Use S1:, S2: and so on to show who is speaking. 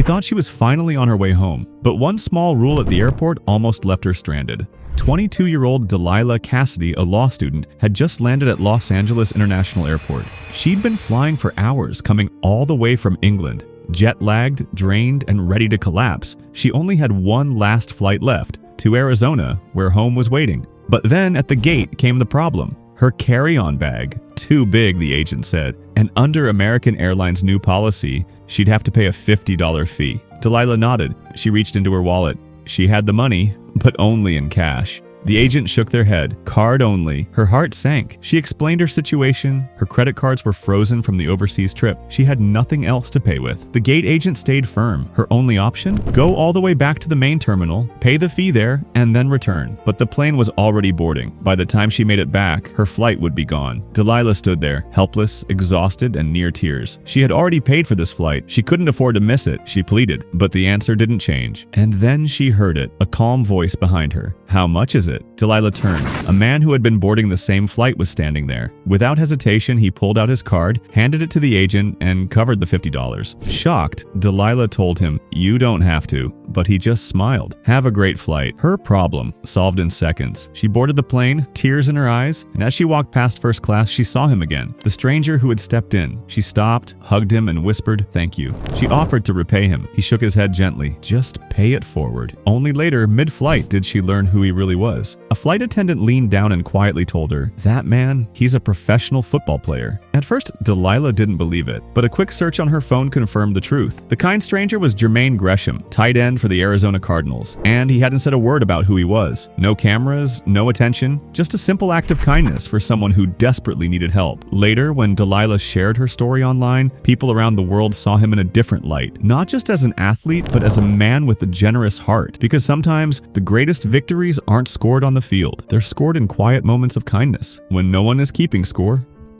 S1: She thought she was finally on her way home, but one small rule at the airport almost left her stranded. 22-year-old Delilah Cassidy, a law student, had just landed at Los Angeles International Airport. She'd been flying for hours, coming all the way from England. Jet-lagged, drained, and ready to collapse, she only had one last flight left, to Arizona, where home was waiting. But then at the gate came the problem. Her carry-on bag. Too big, the agent said, and under American Airlines' new policy, she'd have to pay a $50 fee. Delilah nodded. She reached into her wallet. She had the money, but only in cash. The agent shook their head. Card only. Her heart sank. She explained her situation. Her credit cards were frozen from the overseas trip. She had nothing else to pay with. The gate agent stayed firm. Her only option? Go all the way back to the main terminal, pay the fee there, and then return. But the plane was already boarding. By the time she made it back, her flight would be gone. Delilah stood there, helpless, exhausted, and near tears. She had already paid for this flight. She couldn't afford to miss it. She pleaded, but the answer didn't change. And then she heard it, a calm voice behind her. How much is it? Delilah turned. A man who had been boarding the same flight was standing there. Without hesitation, he pulled out his card, handed it to the agent, and covered the $50. Shocked, Delilah told him, "You don't have to," but he just smiled. Have a great flight. Her problem solved in seconds. She boarded the plane, tears in her eyes, and as she walked past first class, she saw him again, the stranger who had stepped in. She stopped, hugged him, and whispered, "Thank you." She offered to repay him. He shook his head gently. Just pay it forward. Only later, mid-flight, did she learn who he really was. A flight attendant leaned down and quietly told her, "That man, he's a professional football player." At first, Delilah didn't believe it, but a quick search on her phone confirmed the truth. The kind stranger was Jermaine Gresham, tight end for the Arizona Cardinals, and he hadn't said a word about who he was. No cameras, no attention, just a simple act of kindness for someone who desperately needed help. Later, when Delilah shared her story online, people around the world saw him in a different light, not just as an athlete, but as a man with a generous heart. Because sometimes, the greatest victories aren't scored on the field. They're scored in quiet moments of kindness, when no one is keeping score.